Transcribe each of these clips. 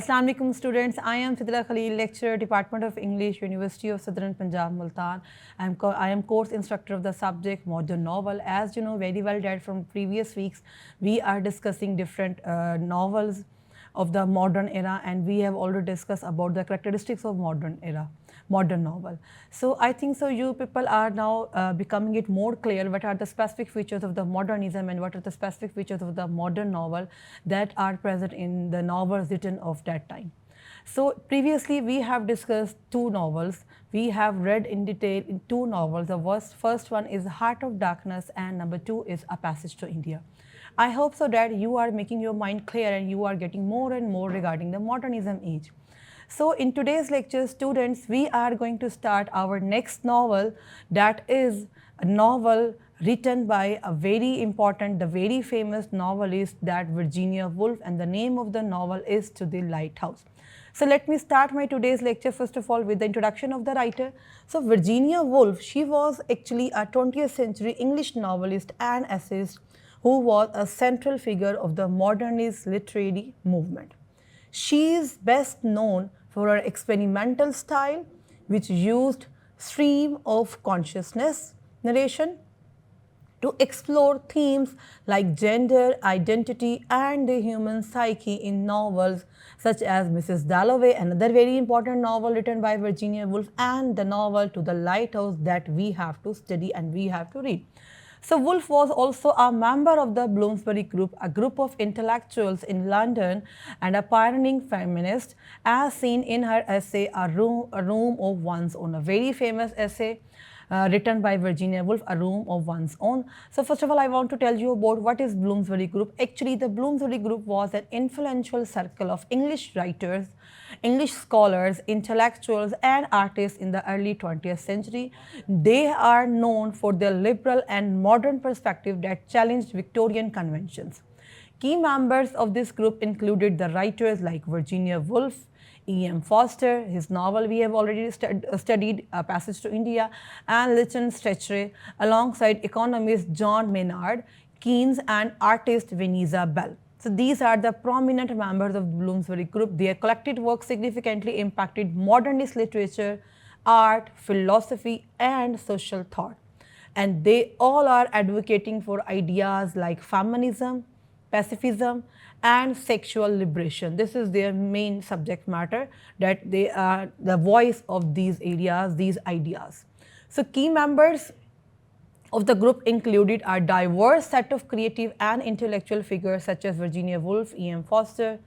Assalamu alaikum students, I am Fidla Khalil, lecturer, Department of English, University of Southern Punjab, Multan. I am course instructor of the subject modern novel. As you know very well that from previous weeks, we are discussing different novels of the modern era, and we have already discussed about the characteristics of modern novel. So I think so you people are now becoming it more clear what are the specific features of the modernism and what are the specific features of the modern novel that are present in the novels written of that time. So previously we have discussed two novels. We have read in detail in two novels. The first one is Heart of Darkness and number two is A Passage to India. I hope so that you are making your mind clear and you are getting more and more regarding the modernism age. So in today's lecture, students, we are going to start our next novel, that is a novel written by a very important, the very famous novelist, that Virginia Woolf, and the name of the novel is To the Lighthouse. So let me start my today's lecture first of all with the introduction of the writer. So Virginia Woolf, she was actually a 20th century English novelist and essayist who was a central figure of the modernist literary movement. She is best known for her experimental style, which used stream of consciousness narration to explore themes like gender, identity, and the human psyche in novels such as Mrs. Dalloway, another very important novel written by Virginia Woolf, and the novel To the Lighthouse that we have to study and we have to read. So Woolf was also a member of the Bloomsbury Group, a group of intellectuals in London and a pioneering feminist, as seen in her essay A Room of One's Own, a very famous essay written by Virginia Woolf, A Room of One's Own. So first of all, I want to tell you about what is Bloomsbury Group. Actually, the Bloomsbury Group was an influential circle of English writers, English scholars, intellectuals, and artists in the early 20th century. They are known for their liberal and modern perspective that challenged Victorian conventions. Key members of this group included the writers like Virginia Woolf, E.M. Forster, his novel we have already studied, A Passage to India, and Lytton Strachey, alongside economist John Maynard Keynes and artist Vanessa Bell. So these are the prominent members of the Bloomsbury Group. Their collected work significantly impacted modernist literature, art, philosophy, and social thought. And they all are advocating for ideas like feminism, pacifism, and sexual liberation. This is their main subject matter, that they are the voice of these areas, these ideas. So key members of the group included a diverse set of creative and intellectual figures such as Virginia Woolf, E.M. Forster,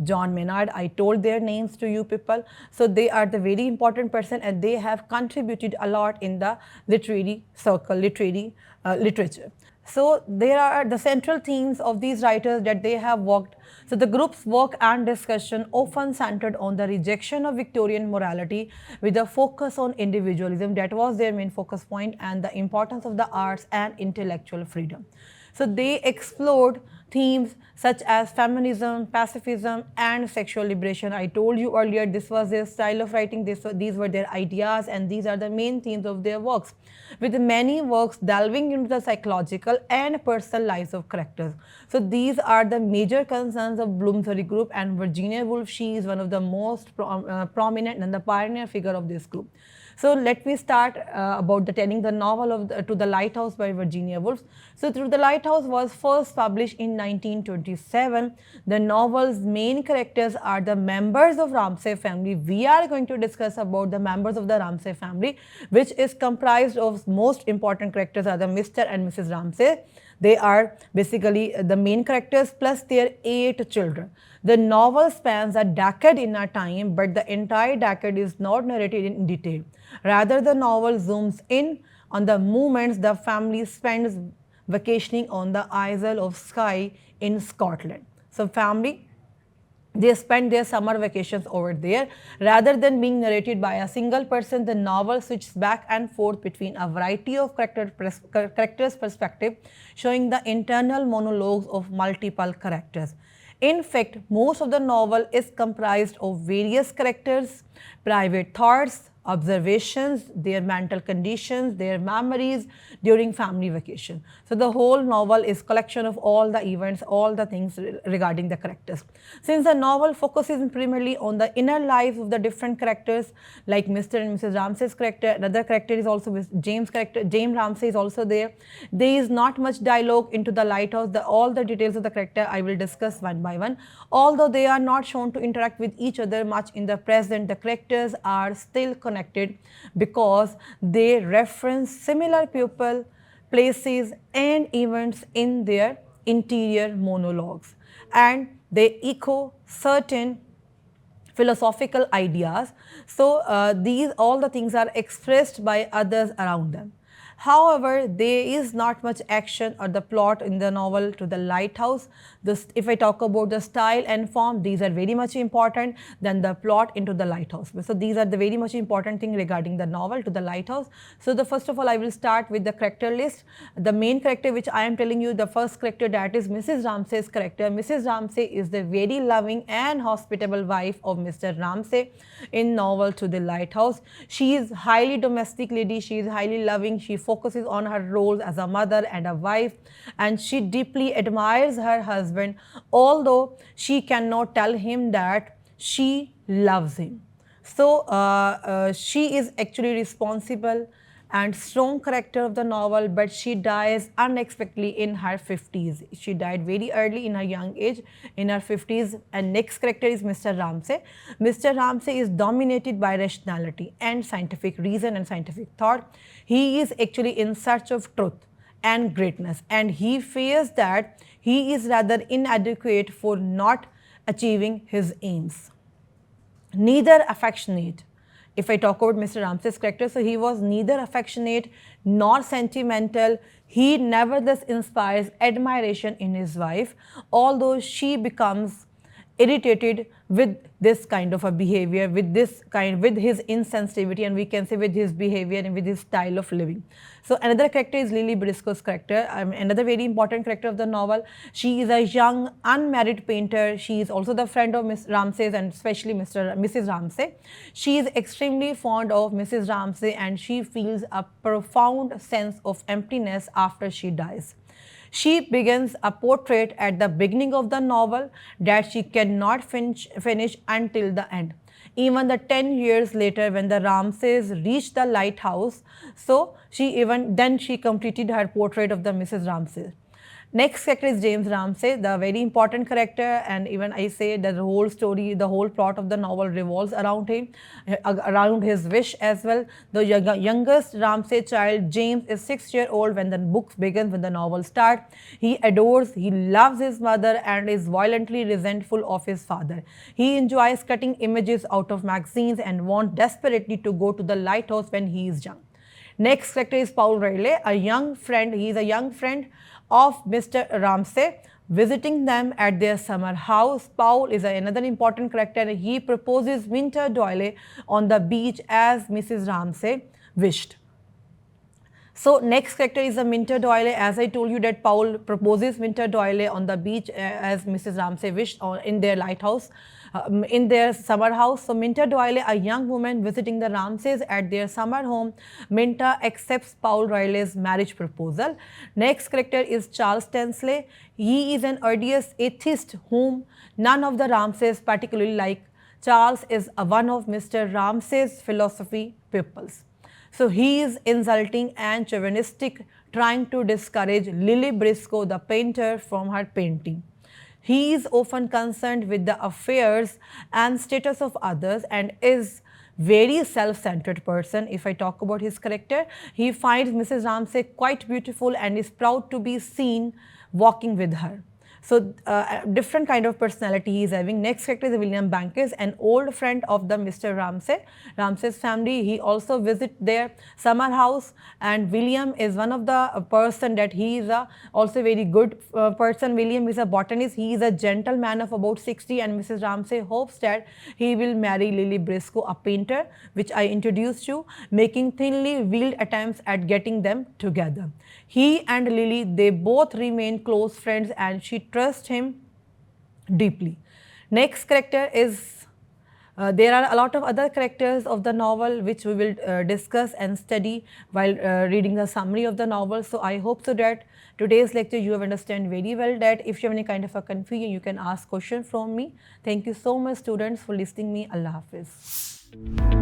John Maynard. I told their names to you people. So they are the very important person and they have contributed a lot in the literary circle, literature. So there are the central themes of these writers that they have worked. So the group's work and discussion often centered on the rejection of Victorian morality with a focus on individualism. That was their main focus point, and the importance of the arts and intellectual freedom. So they explored themes such as feminism, pacifism, and sexual liberation. I told you earlier this was their style of writing, these were their ideas, and these are the main themes of their works, with many works delving into the psychological and personal lives of characters. So these are the major concerns of Bloomsbury Group, and Virginia Woolf, she is one of the most prominent and the pioneer figure of this group. So let me start about telling the novel of To the Lighthouse by Virginia Woolf. So To the Lighthouse was first published in 1927. The novel's main characters are the members of Ramsay family. We are going to discuss about the members of the Ramsay family, which is comprised of most important characters are the Mr. and Mrs. Ramsay. They are basically the main characters plus their 8 children. The novel spans a decade in a time, but the entire decade is not narrated in detail. Rather, the novel zooms in on the moments the family spends vacationing on the Isle of Skye in Scotland. So family, they spend their summer vacations over there. Rather than being narrated by a single person, the novel switches back and forth between a variety of characters' perspective, showing the internal monologues of multiple characters. In fact, most of the novel is comprised of various characters, private thoughts, observations, their mental conditions, their memories during family vacation. So the whole novel is collection of all the events, all the things regarding the characters. Since the novel focuses primarily on the inner lives of the different characters, like Mr. and Mrs. Ramsay's character, another character is also James' character, James Ramsay is also there. There is not much dialogue into the lighthouse. All the details of the character I will discuss one by one. Although they are not shown to interact with each other much in the present, the characters are still connected because they reference similar people, places and events in their interior monologues, and they echo certain philosophical ideas. So these all the things are expressed by others around them. However, there is not much action or the plot in the novel to the lighthouse. If I talk about the style and form, these are very much important than the plot into the lighthouse. So these are the very much important thing regarding the novel to the lighthouse. So the first of all, I will start with the character list. The main character which I am telling you, the first character, that is Mrs. Ramsay's character. Mrs. Ramsay is the very loving and hospitable wife of Mr. Ramsay in novel to the lighthouse. She is highly domestic lady. She is highly loving. She focuses on her roles as a mother and a wife, and she deeply admires her husband, although she cannot tell him that she loves him. So she is actually responsible and strong character of the novel, but she dies unexpectedly in her 50s. She died very early in her young age, in her 50s. And next character is Mr. Ramsay. Mr. Ramsay is dominated by rationality and scientific reason and scientific thought. He is actually in search of truth and greatness, and he fears that he is rather inadequate for not achieving his aims. Neither affectionate. If I talk about Mr. Ramsay's character, so he was neither affectionate nor sentimental. He nevertheless inspires admiration in his wife, although she becomes irritated with this kind of a behavior, with his insensitivity, and we can say with his behavior and with his style of living. So another character is Lily Briscoe's character, another very important character of the novel. She is a young unmarried painter. She is also the friend of Miss Ramsay and especially Mrs. Ramsay. She is extremely fond of Mrs. Ramsay, and she feels a profound sense of emptiness after she dies. She begins a portrait at the beginning of the novel that she cannot finish until the end. Even the 10 years later, when the Ramsays reached the lighthouse, so she completed her portrait of the Mrs. Ramsay. Next character is James Ramsay, the very important character, and even I say that the whole story, the whole plot of the novel revolves around him, around his wish as well. The youngest Ramsay child, James, is 6-year-old when the book begins, when the novel starts. He adores, he loves his mother and is violently resentful of his father. He enjoys cutting images out of magazines and wants desperately to go to the lighthouse when he is young. Next character is Paul Riley, a young friend. He is a young friend of Mr. Ramsay, visiting them at their summer house. Paul is another important character. He proposes Minter Doyle on the beach as Mrs. Ramsay wished. So next character is a Minter Doyle. As I told you that Paul proposes Minter Doyle on the beach as Mrs. Ramsay wished, or in their lighthouse, in their summer house. So Minter Doyle, a young woman visiting the Ramsays at their summer home. Minter accepts Paul Riley's marriage proposal. Next character is Charles Tansley. He is an odious atheist whom none of the Ramsays particularly like. Charles is one of Mr. Ramsay's philosophy pupils. So he is insulting and chauvinistic, trying to discourage Lily Briscoe, the painter, from her painting. He is often concerned with the affairs and status of others and is very self-centered person. If I talk about his character, he finds Mrs. Ramsay quite beautiful and is proud to be seen walking with her. So different kind of personality he is having. Next character is William Bankes, an old friend of the Mr. Ramsay's family. He also visits their summer house, and William is one of the person that he is also very good person. William is a botanist. He is a gentleman of about 60, and Mrs. Ramsay hopes that he will marry Lily Briscoe, a painter, which I introduced you, making thinly veiled attempts at getting them together. He and Lily, they both remain close friends, and she trusts him deeply. Next character is There are a lot of other characters of the novel which we will discuss and study while reading the summary of the novel. So I hope so that today's lecture you have understand very well, that if you have any kind of a confusion you can ask question from me. Thank you so much students for listening me. Allah Hafiz.